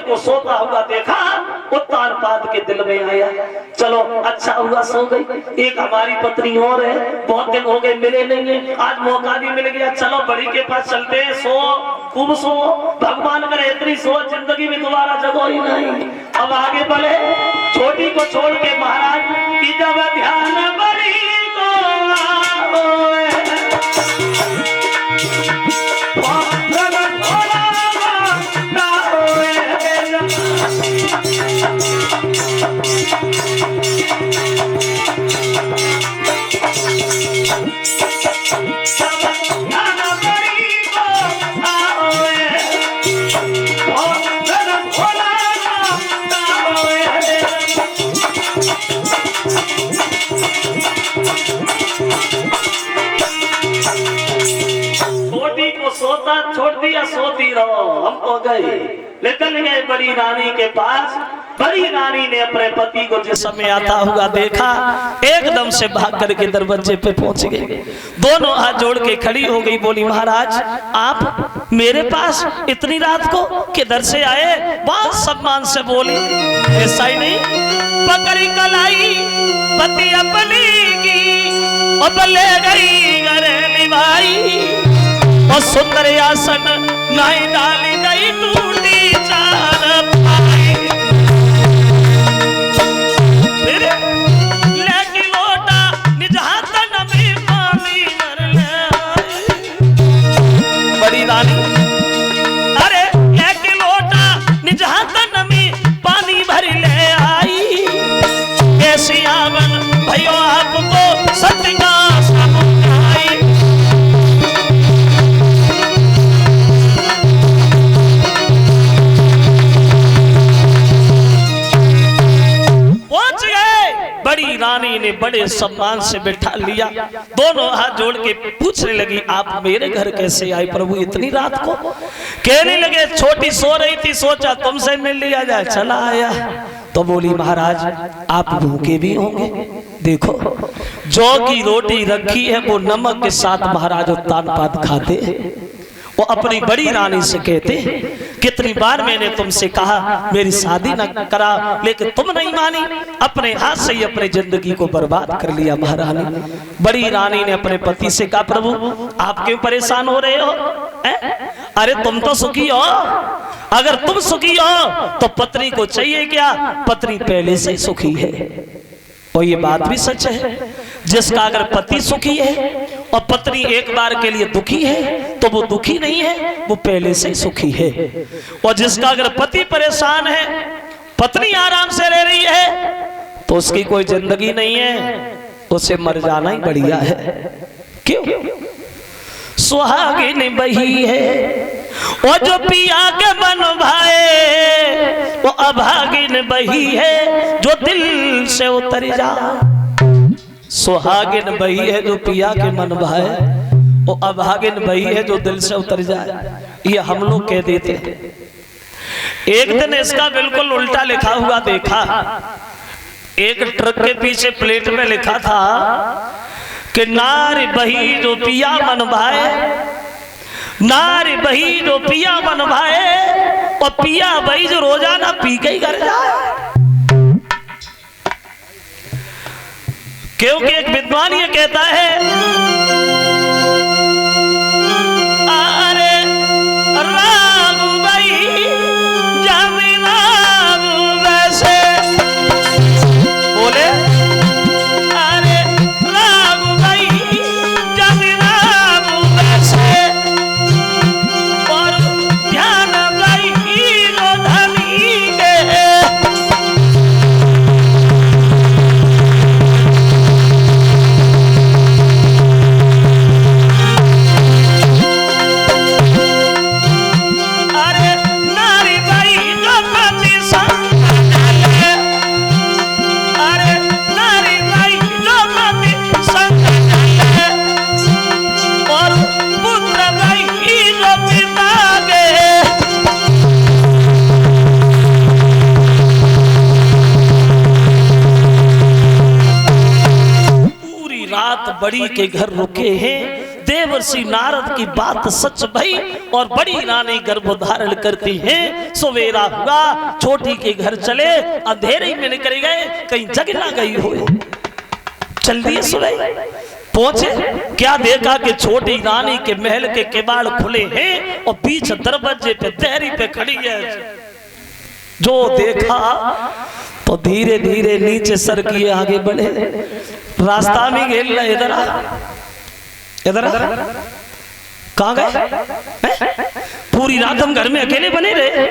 को सोता हुआ देखा, उत्तान पाद के दिल में आया, चलो अच्छा हुआ सो गई। एक हमारी पत्नी और है, बहुत दिन हो गए मिले नहीं है, आज मौका भी मिल गया, चलो बड़ी के पास चलते हैं, सो खूब सो, भगवान करे इतनी सो जिंदगी में दोबारा जगो ही नहीं। अब आगे बढ़े, छोटी को छोड़ के महाराज की जब ध्यान बड़ी को सोता छोड़ दिया, सोती रहो, हम तो गए, निकल गए बड़ी रानी के पास। बड़ी रानी ने अपने पति को जिस समय आता हुआ देखा, एकदम से भाग करके दरवाजे पे पहुंच गई, दोनों हाथ जोड़ के खड़ी हो गई, बोली महाराज आप मेरे पास इतनी रात को किधर से आए? बहुत सम्मान से बोली, ऐसा ही नहीं, पकड़ी कलाई पति अपनी की अब ले गई घर निभाई, और सुंदर आसन नहीं डाली गई टूटी चार पाई, फिर लेके लोटा निज हाथन में पानी भर ले बड़ी रानी, अरे लेके लोटा निज हाथन में पानी भर ले आई, कैसी आवन भयो आपको सत्य का रानी ने बड़े सम्मान से बैठा लिया, दोनों हाथ जोड़ के पूछने लगी आप मेरे घर कैसे आई प्रभु इतनी रात को? कहने लगे छोटी सो रही थी, सोचा तुमसे मिल लिया जाए, चला आया। तो बोली महाराज आप भूखे भी होंगे, देखो जौ की रोटी रखी है वो नमक के साथ महाराज उत्तान पाद खाते हैं। वो अपनी बड़ी रानी से कहते कितनी बार मैंने तुमसे कहा मेरी शादी न करा, लेकिन तुम नहीं मानी, अपने हाथ से ही अपने जिंदगी को बर्बाद कर लिया महारानी। बड़ी रानी ने अपने पति से कहा प्रभु आप क्यों परेशान हो रहे हो? अरे तुम तो सुखी हो, अगर तुम सुखी हो तो पत्नी को चाहिए क्या? पत्नी पहले से सुखी है, और ये बात भी सच है, जिसका अगर पति सुखी है और पत्नी एक बार के लिए दुखी है तो वो दुखी नहीं है, वो पहले से सुखी है। और जिसका अगर पति परेशान है, पत्नी आराम से रह रही है तो उसकी कोई जिंदगी नहीं है, उसे मर जाना ही बढ़िया है। क्यों? सुहागिन बही है और जो पिया के मन भाए, वो अभागिन बही है जो दिल से उतर जा। सुहागिन बही है जो पिया के मन भाए, वो अभागिन बही है जो दिल से उतर जाए, ये हम लोग कह देते हैं। एक दिन इसका बिल्कुल उल्टा लिखा हुआ देखा, एक ट्रक के पीछे प्लेट में लिखा था कि नारी बही जो पिया मन भाए, नारी बही जो पिया मन भाए, और पिया बही जो रोजाना पी के ही घर जाए। क्योंकि एक विद्वान ये कहता है अरे राम बही जमीनाम वैसे बोले, अरे राम बही जमीनाम वैसे, और ध्यान बही रो धनी के बड़ी के घर रुके हैं, देव देवर्षि नारद की बात सच भई और बड़ी रानी गर्भ धारण करती है। सवेरा हुआ, छोटी के घर चले, अंधेरे में निकल गए, कहीं जग ना गई हो। चल दिए सुबह पहुंचे, क्या देखा कि छोटी रानी के महल के किवाड़ खुले हैं और बीच दरवाजे पे देहरी पे खड़ी है। जो देखा तो धीरे धीरे नीचे सर किए आगे बढ़े, रास्ता में घेर रहे, इधर इधर कहाँ गए? पूरी रात हम घर में अकेले बने रहे,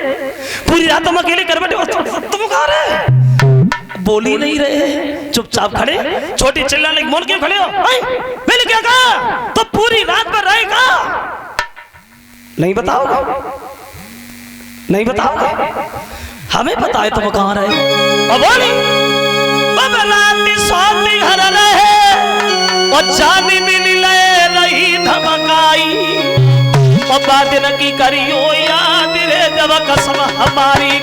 पूरी रात हम अकेले घर बैठे, तुम कहाँ रहे? बोल ही नहीं रहे, चुपचाप खड़े। छोटी चिल्लाने लगी, मोड़ क्यों खड़े हो? मैंने क्या कहा? तो पूरी रात भर रहेगा? नहीं बताओ, नहीं बताओ, हमें पता है तुम कहाँ रहे। अब बोली घर रहे और जानी मिली ले रही धमकाई और बात न की करियो याद रे जब कसम हमारी।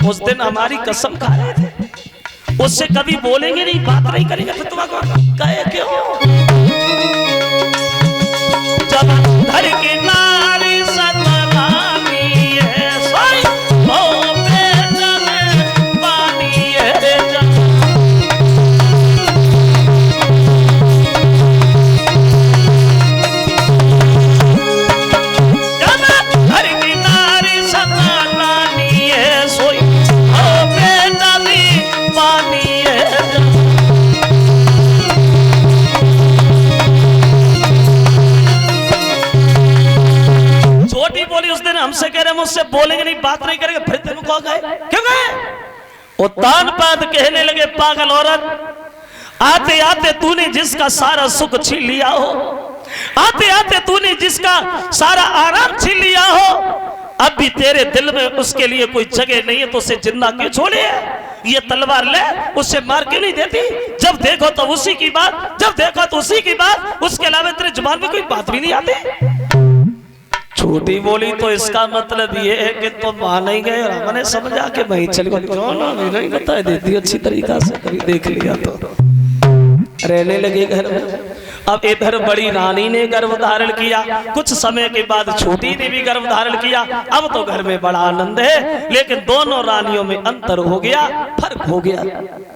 उस दिन हमारी कसम खा रहे थे, उससे कभी बोलेंगे नहीं, बात नहीं करेंगे, फिर तुम्हारा कहे क्यों? जब घर के नारी सतनामी है सोई ओ बेचन पानी है जब घर की नारी सतनामी है सोई ओ बेचन पानी है। छोटी बोली उस दिन हमसे कह रहे मुझसे बोलेंगे नहीं, बात नहीं करेंगे, फिर तुम कहो गए, क्यों गए? वो तान पात कहने लगे, पागल औरत, आते आते तूने जिसका सारा सुख छीन लिया हो, आते आते तूने जिसका सारा आराम छीन लिया हो, अब भी तेरे दिल में उसके लिए कोई जगह नहीं है, तो उसे जिंदा क्यों छोड़े? ये तलवार ले, उससे मार क्यों नहीं देती? जब देखो तो उसी की बात, जब देखो तो उसी की बात, उसके अलावा तेरे जुबान में कोई बात भी नहीं आती। छोटी बोली तो इसका मतलब ये है कि तुम वहां नहीं गए और हमने समझा कि भाई चल गए, नहीं बता देती अच्छी तरीका से, कभी देख लिया तो रहने लगे घर में। अब इधर बड़ी रानी ने गर्भ धारण किया, कुछ समय के बाद छोटी ने भी गर्भ धारण किया। अब तो घर में बड़ा आनंद है, लेकिन दोनों रानियों में अंतर हो गया, फर्क हो गया।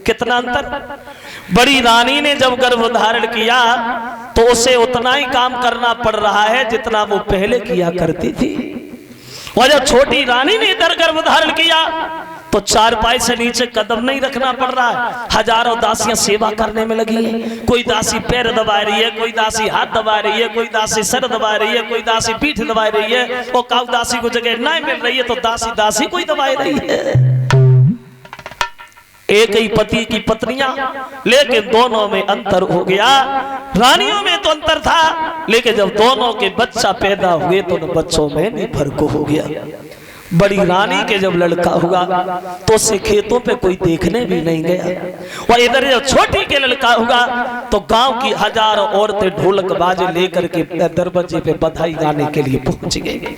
कितना अंतर? बड़ी रानी ने जब गर्भ धारण किया तो उसे उतना ही काम करना पड़ रहा है जितना वो पहले किया करती थी, और जब छोटी रानी ने इधर गर्भ धारण किया तो चारपाई से नीचे कदम नहीं रखना पड़ रहा है। हजारों दासियां सेवा करने में लगी है, कोई दासी पैर दबा रही है, कोई दासी हाथ दबा रही है, कोई दासी सर दबा रही है, कोई दासी पीठ दबा रही है, और काऊ दासी को जगह नहीं मिल रही है तो दासी दासी कोई दबा रही है। एक ही पति की पत्नियां, लेकिन दोनों में अंतर हो गया। रानियों में तो अंतर था, लेकिन जब दोनों के बच्चा पैदा हुए तो उन बच्चों में भी फर्क हो गया। बड़ी रानी के जब लड़का हुआ तो उसे खेतों पे कोई देखने भी नहीं गया, और इधर जब छोटी के लड़का हुआ तो गांव की हजारों औरतें ढोलक बाजे लेकर के दरवाजे पे बधाई गाने के लिए पहुंच गई।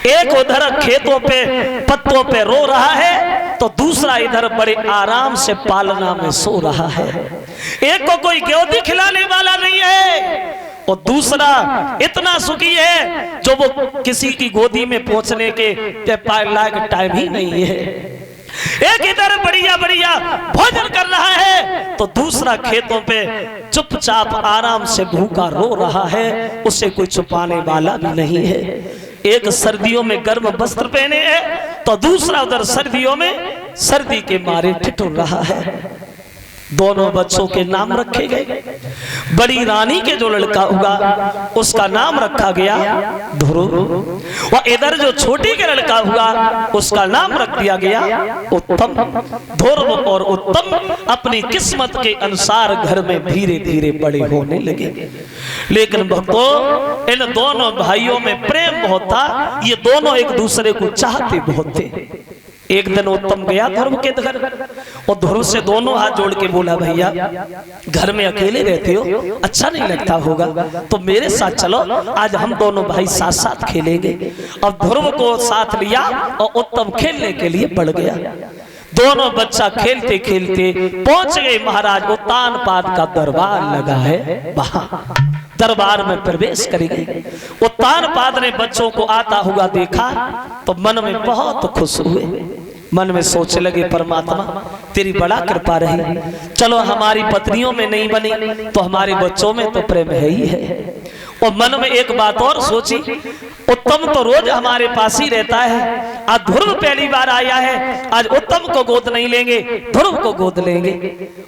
एक उधर खेतों पे पत्तों पे रो रहा है तो दूसरा इधर बड़े आराम से पालना में सो रहा है। एक को कोई गोदी खिलाने वाला नहीं है और दूसरा इतना सुखी है जो वो किसी की गोदी में पहुंचने के लायक टाइम ही नहीं है। एक इधर बढ़िया बढ़िया भोजन कर रहा है तो दूसरा खेतों पे चुपचाप आराम से भूखा रो रहा है, उसे कोई छुपाने वाला भी नहीं है। एक सर्दियों में गर्म वस्त्र पहने है तो दूसरा उधर सर्दियों में सर्दी के मारे ठिठुर रहा है। दोनों बच्चों के नाम रखे गए। बड़ी रानी के जो लड़का हुआ उसका नाम रखा गया ध्रुव, और इधर जो छोटी के लड़का हुआ उसका नाम रख दिया गया उत्तम। ध्रुव और उत्तम अपनी किस्मत के अनुसार घर में धीरे धीरे बड़े होने लगे। लेकिन भक्तों, इन दोनों भाइयों में प्रेम बहुत था, ये दोनों एक दूसरे को चाहते बहुत थे। एक दिन उत्तम गया ध्रुव के घर और ध्रुव से दोनों हाथ जोड़ के बोला, भैया घर में अकेले रहते हो, अच्छा नहीं लगता होगा, तो मेरे साथ चलो, आज हम दोनों भाई साथ साथ खेलेंगे। और ध्रुव को साथ लिया और उत्तम खेलने के लिए बढ़ गया। दोनों बच्चा खेलते खेलते पहुंच गए महाराज उत्तानपाद का दरबार लगा है वहां दरबार में प्रवेश करेंगे। उत्तानपाद ने बच्चों को आता हुआ देखा तो मन में बहुत खुश हुए, मन में सोचने लगे परमात्मा तेरी बड़ा कृपा रही, चलो हमारी पत्नियों में नहीं बनी तो हमारे बच्चों में तो प्रेम है ही है। और मन में एक बात और सोची, उत्तम तो रोज हमारे पास ही रहता है, आज ध्रुव पहली बार आया है, आज उत्तम को गोद नहीं लेंगे ध्रुव को गोद लेंगे।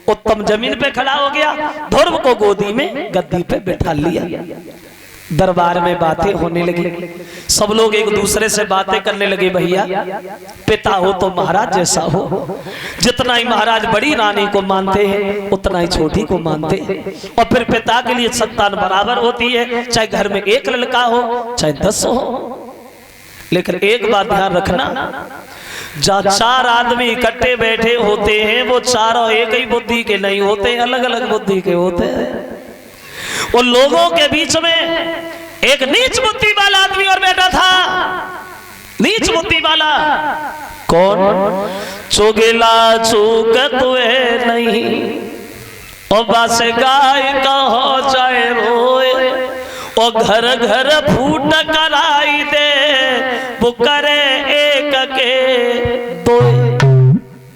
उत्तम जमीन पे खड़ा हो गया, ध्रुव को गोदी में गद्दी पे बैठा लिया। दरबार में बातें होने लगी, सब लोग एक दूसरे से बातें करने लगे, भैया पिता हो तो महाराज जैसा हो, जितना ही महाराज बड़ी रानी को मानते हैं उतना ही छोटी को मानते हैं। और फिर पिता के लिए संतान बराबर होती है, चाहे घर में एक लड़का हो चाहे 10 हो। लेकिन एक बात ध्यान रखना, जहाँ 4 आदमी इकट्ठे बैठे होते हैं वो चारों एक ही बुद्धि के नहीं होते, अलग अलग बुद्धि के होते हैं। उन लोगों के बीच में एक नीच बुद्धि वाला आदमी और बैठा था। नीच बुद्धि वाला कौन? चुगला चूक तुए नहीं और बस गाय कहो चाहे रोए, और घर घर फूट कराई दे वो करे एक के दो।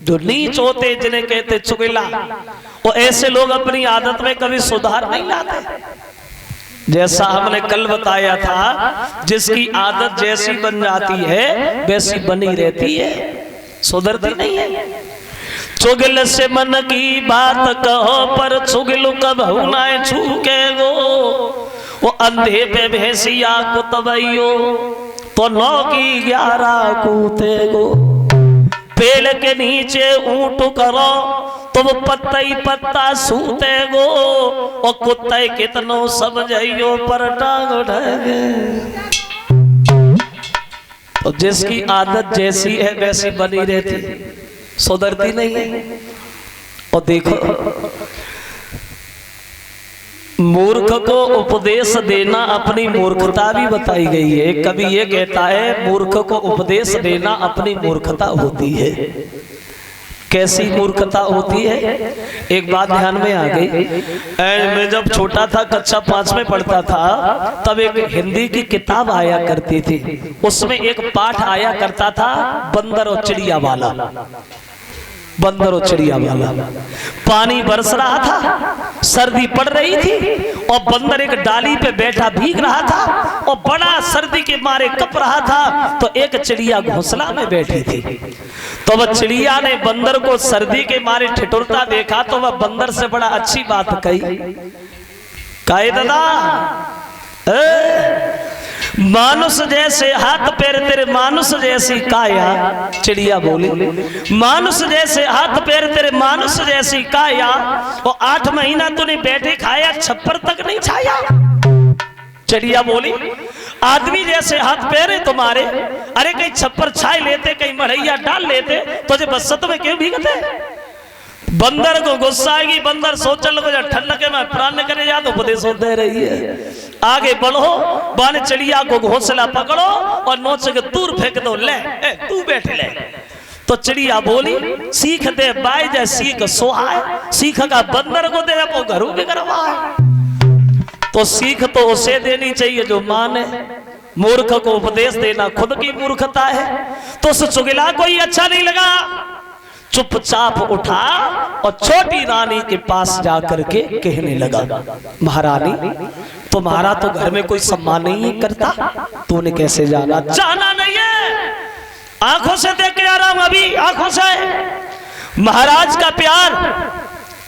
जो नीच होते जिन्हें कहते चुगला, और ऐसे लोग अपनी आदत में कभी सुधार नहीं लाते। जैसा हमने कल बताया था, जिसकी आदत जैसी बन जाती है वैसी बनी रहती है, सुधरती नहीं है। चुगल से मन की बात कहो पर चुगल कब ना छूके वो अंधे पे भैंसिया कुतवैयो तो 9 की 11 कूते गो। पेड़ के नीचे ऊंट करो तो वो पत्ता ही पत्ता सूते गो, और कुत्ते कितनो समझियो पर टांग उठाएंगे। तो जिसकी आदत जैसी है वैसी बनी रहती, सुधरती नहीं है। और देखो मूर्ख को उपदेश देना अपनी मूर्खता भी बताई गई है। कभी ये कहता है मूर्ख को उपदेश देना अपनी मूर्खता होती है। कैसी मूर्खता होती है? एक बात ध्यान में आ गई, मैं जब छोटा था कक्षा 5 में पढ़ता था तब एक हिंदी की किताब आया करती थी, उसमें एक पाठ आया करता था बंदर और चिड़िया वाला। बंदर और चिड़िया वाला, पानी बरस रहा था, सर्दी पड़ रही थी और बंदर एक डाली पे बैठा भीग रहा था और बड़ा सर्दी के मारे कप रहा था। तो एक चिड़िया घोंसला में बैठी थी, तो वह चिड़िया ने बंदर को सर्दी के मारे ठिठुरता देखा तो वह बंदर से बड़ा अच्छी बात कही, कहे दादा मानुष जैसे हाथ पैर तेरे मानुष जैसी काया। चिड़िया बोली मानुष जैसे हाथ पैर तेरे मानुष जैसी काया, और 8 महीना तूने बैठे खाया छप्पर तक नहीं छाया। चिड़िया बोली आदमी जैसे हाथ पैर है तुम्हारे, अरे कहीं छप्पर छाए लेते कहीं मढ़ैया डाल लेते, तुझे बसत में क्यों भीगते? बंदर को गुस्सा आएगी, बंदर सोचल को ठंड के मैं प्राण करे जा तो उपदेश होते रही है। आगे बढ़ो, बाने चिड़िया को घोंसला पकड़ो और नोच के दूर फेंक दो, ले तू बैठ ले। तो चिड़िया बोली सीख दे बाई जाए सीख सोहाय, सीख का बंदर को दे वो घरों में करवाए। तो सीख तो उसे देनी चाहिए जो माने, मूर्ख को उपदेश देना खुद की मूर्खता है। तो उस चुगला को ही अच्छा नहीं लगा, चुपचाप उठा और छोटी रानी के पास जाकर के कहने लगा महारानी तुम्हारा तो घर में कोई सम्मान नहीं करता, तूने कैसे जाना? जाना नहीं है, आंखों से देख के आ रहा हूं अभी, आंखों से महाराज का प्यार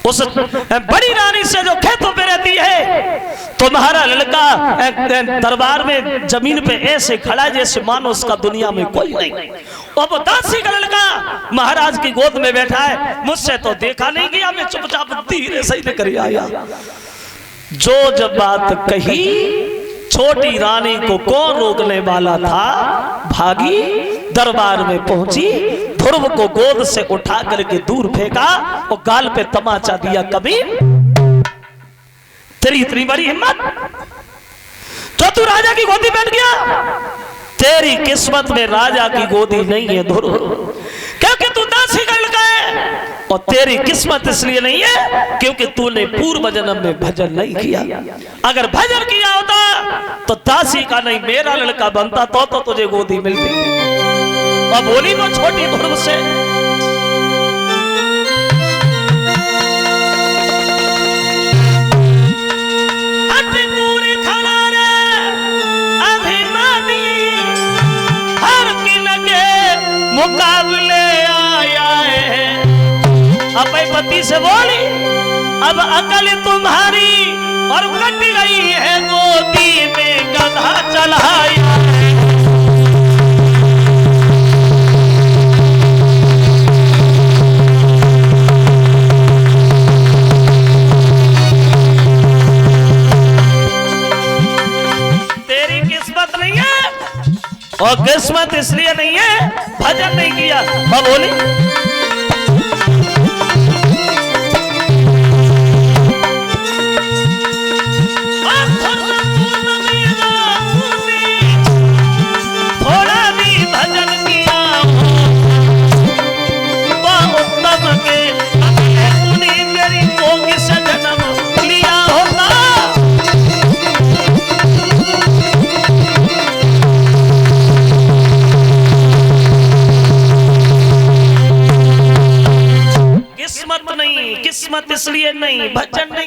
उस बड़ी रानी से जो खेतों पे रहती है। तुम्हारा लड़का दरबार में जमीन पे ऐसे खड़ा जैसे मानो उसका दुनिया में कोई नहीं, और वो दासी का लड़का महाराज की गोद में बैठा है। मुझसे तो देखा नहीं गया, मैं चुपचाप धीरे से ही कर आया। जो जब बात कही छोटी रानी को कौन रोकने वाला था, भागी दरबार में पहुंची, ध्रुव को गोद से उठा करके दूर फेंका और गाल पे तमाचा दिया, कभी तेरी इतनी बड़ी हिम्मत तो तू राजा की गोदी बैठ गया? तेरी किस्मत में राजा की गोदी नहीं है ध्रुव, क्योंकि तू दासी का लड़का और तेरी किस्मत इसलिए नहीं है क्योंकि तूने पूर्व जन्म में भजन नहीं किया। अगर भजन किया होता तो दासी का नहीं मेरा लड़का बनता तो तुझे गोदी मिलती। और बोली वो छोटी धुन से, मुकाबले आया है। अब पति से बोली अब अकल तुम्हारी और कट गई है, गोदी में गधा चढ़ाया है। तेरी किस्मत नहीं है, और किस्मत इसलिए नहीं है भजन नहीं किया। मैं बोली थोड़ा भी भजन किया तो उत्तम के तूने मेरी कोख से जन्म लिया होता। किस्मत नहीं, किस्मत इसलिए नहीं भजन नहीं